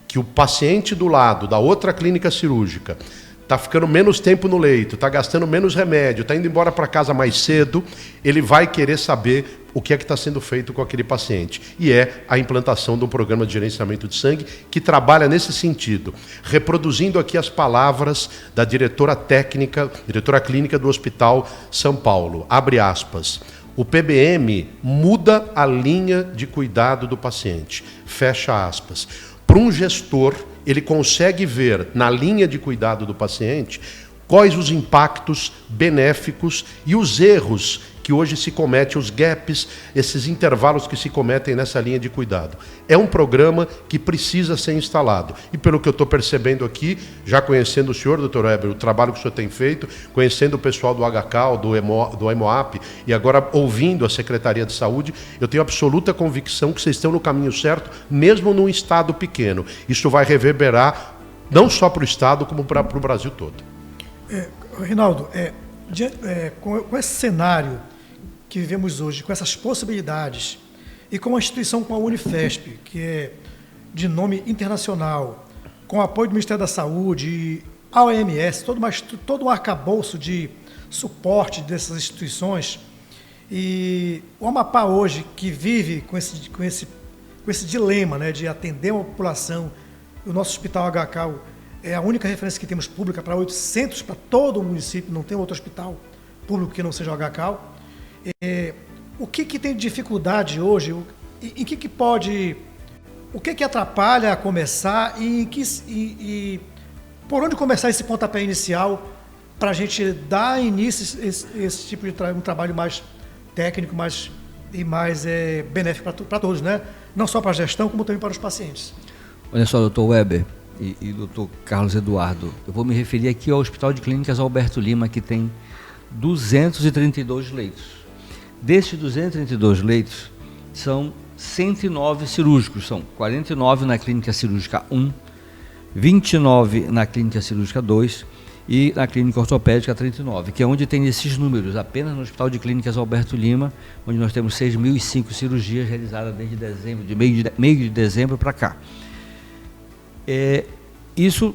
que o paciente do lado da outra clínica cirúrgica está ficando menos tempo no leito, está gastando menos remédio, está indo embora para casa mais cedo, ele vai querer saber o que é que está sendo feito com aquele paciente. E é a implantação de um programa de gerenciamento de sangue que trabalha nesse sentido, reproduzindo aqui as palavras da diretora clínica do Hospital São Paulo. Abre aspas. O PBM muda a linha de cuidado do paciente. Fecha aspas. Para um gestor, ele consegue ver na linha de cuidado do paciente quais os impactos benéficos e os erros que hoje se cometem, os gaps, esses intervalos que se cometem nessa linha de cuidado. É um programa que precisa ser instalado. E pelo que eu estou percebendo aqui, já conhecendo o senhor, doutor Weber, o trabalho que o senhor tem feito, conhecendo o pessoal do HCAL, do Hemoap, e agora ouvindo a Secretaria de Saúde, eu tenho absoluta convicção que vocês estão no caminho certo, mesmo num estado pequeno. Isso vai reverberar não só para o estado, como para o Brasil todo. Rinaldo, com esse cenário que vivemos hoje, com essas possibilidades, e com uma instituição como a Unifesp, que é de nome internacional, com o apoio do Ministério da Saúde e a OMS, todo um arcabouço de suporte dessas instituições, E o Amapá hoje, que vive com esse dilema, né, de atender uma população, o nosso Hospital HK é a única referência que temos pública para 800, para todo o município, não tem outro hospital público que não seja o HK. O que tem de dificuldade hoje? Em que pode... O que atrapalha a começar e por onde começar esse pontapé inicial para a gente dar início a esse tipo de um trabalho mais técnico mais benéfico para todos, né? Não só para a gestão, como também para os pacientes. Olha só, doutor Weber e doutor Carlos Eduardo, eu vou me referir aqui ao Hospital de Clínicas Alberto Lima, que tem 232 leitos. Desses 232 leitos, são 109 cirúrgicos, são 49 na Clínica Cirúrgica 1, 29 na Clínica Cirúrgica 2 e na Clínica Ortopédica 39, que é onde tem esses números, apenas no Hospital de Clínicas Alberto Lima, onde nós temos 6.005 cirurgias realizadas desde dezembro, meio de dezembro para cá. Isso,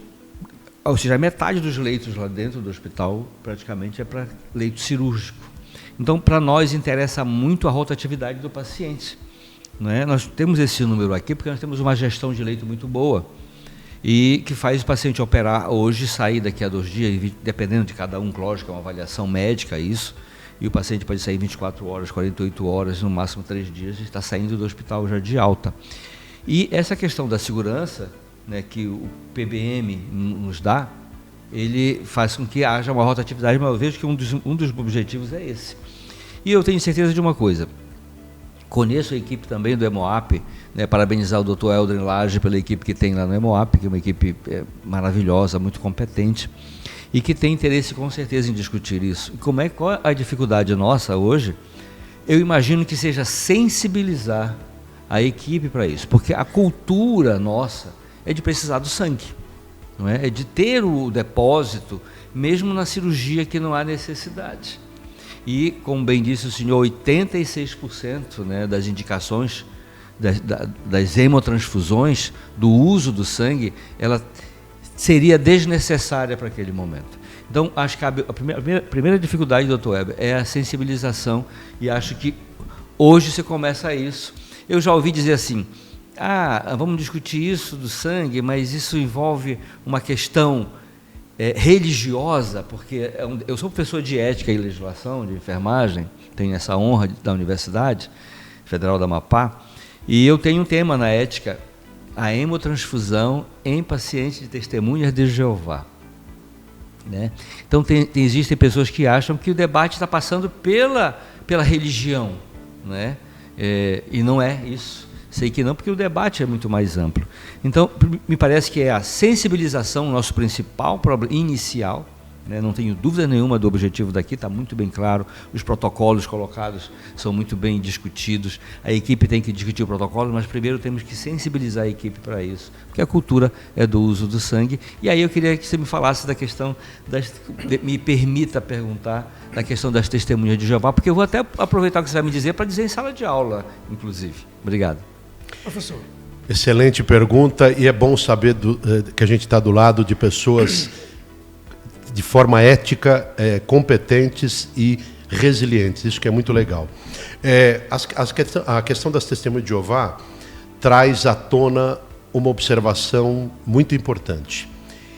ou seja, a metade dos leitos lá dentro do hospital praticamente é para leito cirúrgico. Então, para nós interessa muito a rotatividade do paciente. Não é? Nós temos esse número aqui porque nós temos uma gestão de leito muito boa e que faz o paciente operar hoje, sair daqui a 2 dias, dependendo de cada um, lógico, é uma avaliação médica isso, e o paciente pode sair 24 horas, 48 horas, no máximo 3 dias, e está saindo do hospital já de alta. E essa questão da segurança, né, que o PBM nos dá, ele faz com que haja uma rotatividade, mas eu vejo que um dos objetivos é esse. E eu tenho certeza de uma coisa, conheço a equipe também do Hemoap, né, parabenizar o Dr. Eldrin Lage pela equipe que tem lá no Hemoap, que é uma equipe maravilhosa, muito competente, e que tem interesse com certeza em discutir isso. E qual é a dificuldade nossa hoje? Eu imagino que seja sensibilizar a equipe para isso, porque a cultura nossa é de precisar do sangue, não é? É de ter o depósito, mesmo na cirurgia que não há necessidade. E, como bem disse o senhor, 86%, né, das indicações das hemotransfusões, do uso do sangue, ela seria desnecessária para aquele momento. Então, acho que a primeira dificuldade, doutor Weber, é a sensibilização, e acho que hoje se começa isso. Eu já ouvi dizer assim, vamos discutir isso do sangue, mas isso envolve uma questão religiosa, porque eu sou professor de ética e legislação, de enfermagem, tenho essa honra da Universidade Federal do Amapá, e eu tenho um tema na ética, a hemotransfusão em pacientes de testemunhas de Jeová. Né? Então existem pessoas que acham que o debate está passando pela religião, né? E não é isso. Sei que não, porque o debate é muito mais amplo. Então, me parece que é a sensibilização o nosso principal problema inicial, né? Não tenho dúvida nenhuma do objetivo daqui, está muito bem claro, os protocolos colocados são muito bem discutidos, a equipe tem que discutir o protocolo, mas primeiro temos que sensibilizar a equipe para isso, porque a cultura é do uso do sangue. E aí eu queria que você me falasse da questão, me permita perguntar, da questão das testemunhas de Jeová, porque eu vou até aproveitar o que você vai me dizer para dizer em sala de aula, inclusive. Obrigado. Professor. Excelente pergunta, e é bom saber que a gente está do lado de pessoas de forma ética, competentes e resilientes. Isso que é muito legal. A questão das testemunhas de Jeová traz à tona uma observação muito importante.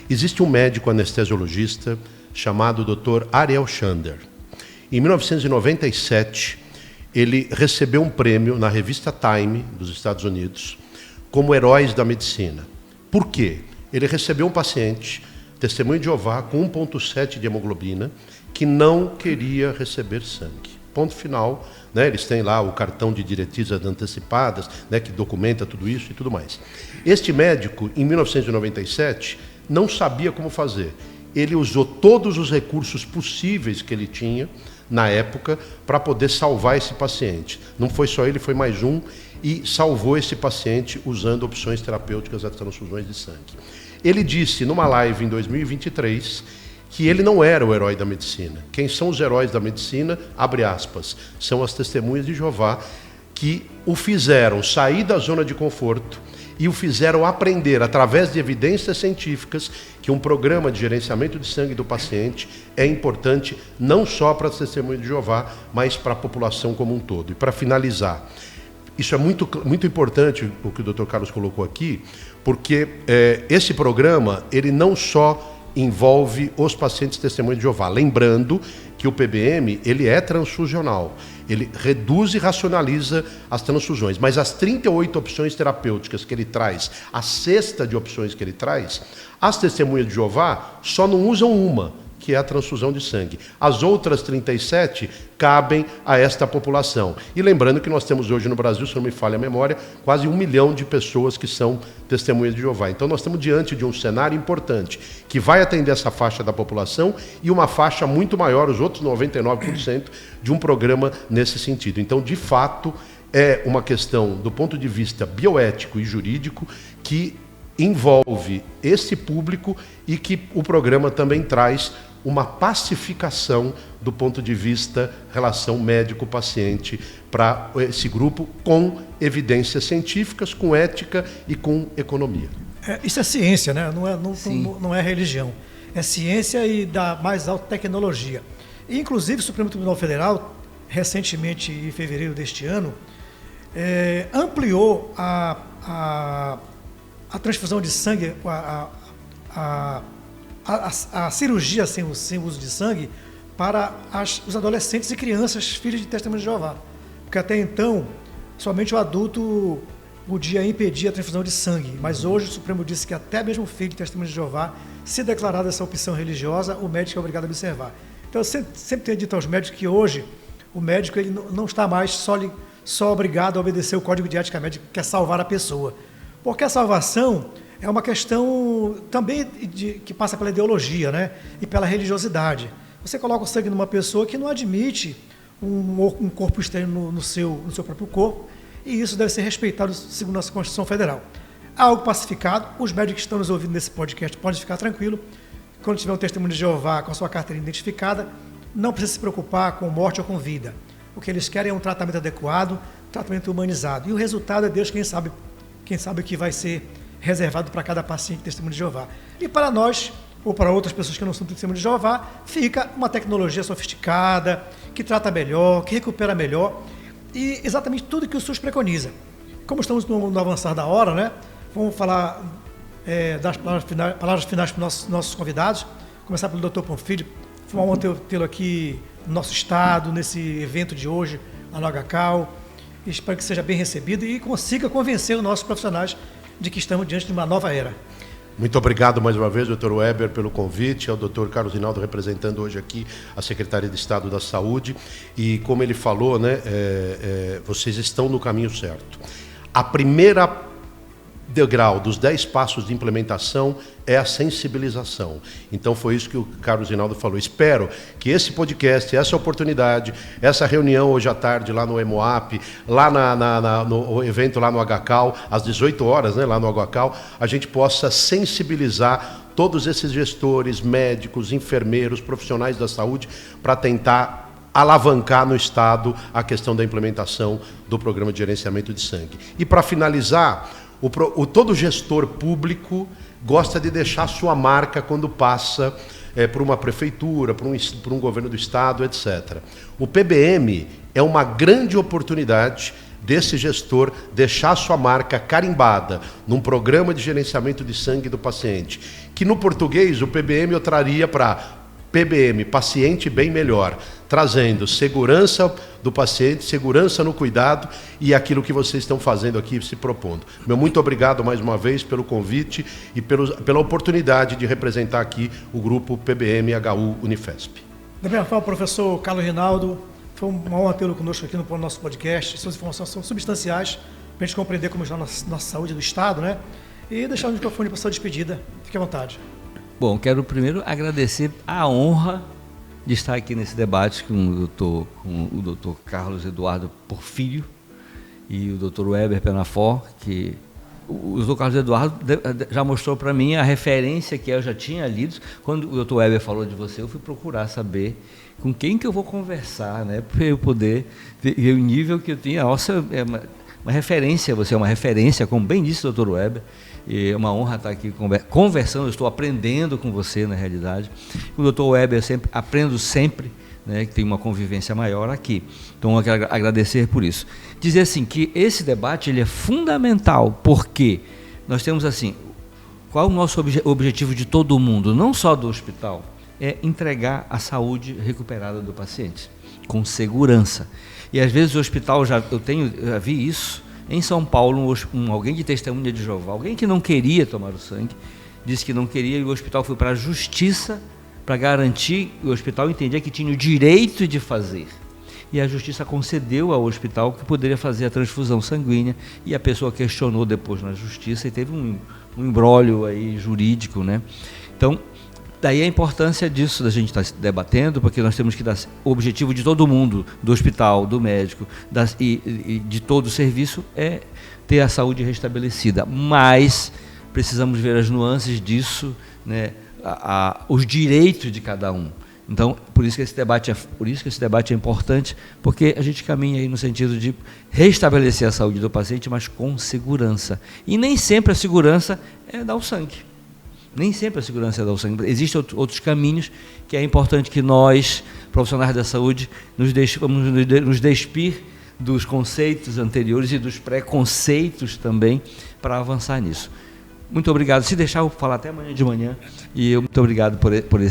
Existe um médico anestesiologista chamado Dr. Ariel Chander. Em 1997, ele recebeu um prêmio na revista Time, dos Estados Unidos, como Heróis da Medicina. Por quê? Ele recebeu um paciente, testemunho de Jeová, com 1,7 de hemoglobina, que não queria receber sangue. Ponto final, né? Eles têm lá o cartão de diretrizes antecipadas, né, que documenta tudo isso e tudo mais. Este médico, em 1997, não sabia como fazer. Ele usou todos os recursos possíveis que ele tinha na época para poder salvar esse paciente. Não foi só ele, foi mais um, e salvou esse paciente usando opções terapêuticas das transfusões de sangue. Ele disse numa live em 2023 que ele não era o herói da medicina. Quem são os heróis da medicina? Abre aspas, são as testemunhas de Jeová, que o fizeram sair da zona de conforto e o fizeram aprender, através de evidências científicas, que um programa de gerenciamento de sangue do paciente é importante não só para as testemunhas de Jeová, mas para a população como um todo. E para finalizar, isso é muito importante o que o Dr. Carlos colocou aqui, porque esse programa ele não só envolve os pacientes testemunhas de Jeová. Lembrando que o PBM ele é transfusional. Ele reduz e racionaliza as transfusões. Mas as 38 opções terapêuticas que ele traz, a cesta de opções que ele traz, as testemunhas de Jeová só não usam uma, que é a transfusão de sangue. As outras 37 cabem a esta população. E lembrando que nós temos hoje no Brasil, se não me falha a memória, quase 1 milhão de pessoas que são testemunhas de Jeová. Então nós estamos diante de um cenário importante, que vai atender essa faixa da população e uma faixa muito maior, os outros 99%, de um programa nesse sentido. Então, de fato, é uma questão, do ponto de vista bioético e jurídico, que envolve esse público e que o programa também traz uma pacificação do ponto de vista relação médico-paciente para esse grupo, com evidências científicas, com ética e com economia. Isso é ciência, né? Não é religião. É ciência e da mais alta tecnologia. E, inclusive, o Supremo Tribunal Federal, recentemente, em fevereiro deste ano, ampliou a transfusão de sangue, a cirurgia sem uso de sangue para os adolescentes e crianças filhos de testemunhas de Jeová. Porque até então, somente o adulto podia impedir a transfusão de sangue. Mas hoje o Supremo disse que até mesmo o filho de testemunhas de Jeová, se declarar essa opção religiosa, o médico é obrigado a observar. Então eu sempre tenho dito aos médicos que hoje o médico ele não está mais só obrigado a obedecer o Código de Ética Médica, que é salvar a pessoa. Porque a salvação é uma questão também que passa pela ideologia, né? E pela religiosidade. Você coloca o sangue numa pessoa que não admite um corpo externo no seu próprio corpo, e isso deve ser respeitado segundo a nossa Constituição Federal. Algo pacificado, os médicos que estão nos ouvindo nesse podcast podem ficar tranquilos. Quando tiver um testemunho de Jeová com a sua carteira identificada, não precisa se preocupar com morte ou com vida. O que eles querem é um tratamento adequado, um tratamento humanizado. E o resultado é Deus quem sabe o que vai ser reservado para cada paciente testemunho de Jeová. E para nós, ou para outras pessoas que não são testemunhos de Jeová, fica uma tecnologia sofisticada, que trata melhor, que recupera melhor, e exatamente tudo que o SUS preconiza. Como estamos no avançar da hora, né? Vamos falar das palavras finais para os nossos convidados. Começar pelo Dr. Bonfilho. Foi uma honra tê-lo aqui no nosso estado, nesse evento de hoje, lá no HCAL. Espero que seja bem recebido e consiga convencer os nossos profissionais de que estamos diante de uma nova era. Muito obrigado mais uma vez, Dr. Weber, pelo convite, ao Dr. Carlos Rinaldo, representando hoje aqui a Secretaria de Estado da Saúde. E como ele falou, né, vocês estão no caminho certo. A primeira degrau dos 10 passos de implementação é a sensibilização. Então foi isso que o Carlos Rinaldo falou. Espero que esse podcast, essa oportunidade, essa reunião hoje à tarde lá no EMOAP, lá no evento lá no HCAL, às 18 horas, né, lá no HCAL, a gente possa sensibilizar todos esses gestores, médicos, enfermeiros, profissionais da saúde, para tentar alavancar no Estado a questão da implementação do programa de gerenciamento de sangue. E para finalizar, todo gestor público gosta de deixar sua marca quando passa por uma prefeitura, por um governo do Estado, etc. O PBM é uma grande oportunidade desse gestor deixar sua marca carimbada num programa de gerenciamento de sangue do paciente, que no português o PBM eu traria para PBM, paciente bem melhor, trazendo segurança do paciente, segurança no cuidado e aquilo que vocês estão fazendo aqui, se propondo. Meu muito obrigado mais uma vez pelo convite e pela oportunidade de representar aqui o grupo PBM-HU Unifesp. Da mesma forma, professor Carlos Rinaldo, foi uma honra tê-lo conosco aqui no nosso podcast. Suas informações são substanciais para a gente compreender como está a nossa saúde do Estado, né? E deixar o microfone para a sua despedida. Fique à vontade. Bom, quero primeiro agradecer a honra de estar aqui nesse debate com o doutor Carlos Eduardo Porfírio e o doutor Weber Penafor, que o Dr. Carlos Eduardo já mostrou para mim a referência que eu já tinha lido. Quando o Dr. Weber falou de você, eu fui procurar saber com quem que eu vou conversar, né, para eu poder ver o nível que eu tinha. Nossa, é uma referência, você é uma referência, como bem disse o Dr. Weber, e é uma honra estar aqui conversando, eu estou aprendendo com você, na realidade. Com o Dr. Weber eu aprendo sempre, né, que tem uma convivência maior aqui. Então, eu quero agradecer por isso. Dizer assim, que esse debate ele é fundamental, porque nós temos assim, qual é o nosso objetivo de todo mundo, não só do hospital, é entregar a saúde recuperada do paciente, com segurança. E às vezes o hospital, já vi isso, em São Paulo, alguém de testemunha de Jeová, alguém que não queria tomar o sangue, disse que não queria, e o hospital foi para a justiça, para garantir, o hospital entendia que tinha o direito de fazer. E a justiça concedeu ao hospital que poderia fazer a transfusão sanguínea, e a pessoa questionou depois na justiça e teve um imbróglio aí jurídico, né? Então, daí a importância disso, da gente estar debatendo, porque nós temos que dar o objetivo de todo mundo, do hospital, do médico e de todo o serviço, é ter a saúde restabelecida. Mas precisamos ver as nuances disso, né? Os direitos de cada um. Então, por isso que esse debate é importante, porque a gente caminha aí no sentido de restabelecer a saúde do paciente, mas com segurança. E nem sempre a segurança é dar o sangue. Nem sempre a segurança é dar o sangue. Existem outros caminhos que é importante que nós, profissionais da saúde, vamos nos despir dos conceitos anteriores e dos preconceitos também para avançar nisso. Muito obrigado. Se deixar, eu vou falar até amanhã de manhã. E eu muito obrigado por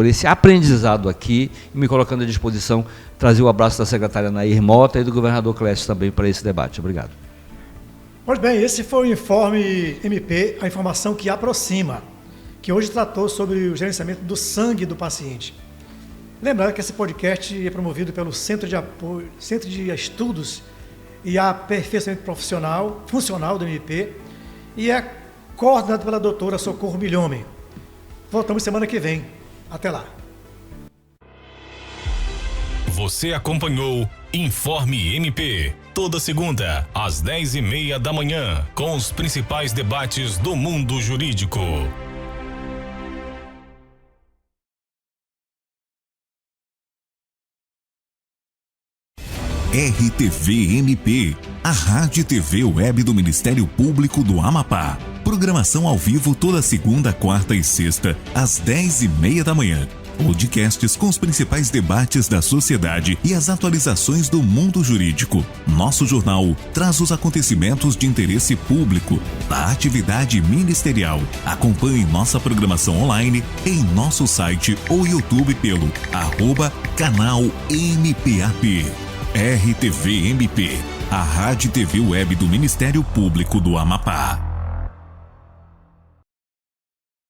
esse aprendizado aqui, me colocando à disposição, trazer o abraço da secretária Nair Mota e do governador Clécio também para esse debate. Obrigado. Pois bem, esse foi o Informe MP, a informação que aproxima, que hoje tratou sobre o gerenciamento do sangue do paciente. Lembrando que esse podcast é promovido pelo Centro de Estudos e Aperfeiçoamento Funcional do MP e é coordenado pela doutora Socorro Milhomem. Voltamos semana que vem. Até lá. Você acompanhou Informe MP, toda segunda, às 10h30 da manhã, com os principais debates do mundo jurídico. RTV MP, a Rádio TV Web do Ministério Público do Amapá. Programação ao vivo toda segunda, quarta e sexta, às 10h30 da manhã. Podcasts com os principais debates da sociedade e as atualizações do mundo jurídico. Nosso jornal traz os acontecimentos de interesse público da atividade ministerial. Acompanhe nossa programação online em nosso site ou YouTube pelo @canal MPAP. RTV MP, a Rádio TV Web do Ministério Público do Amapá.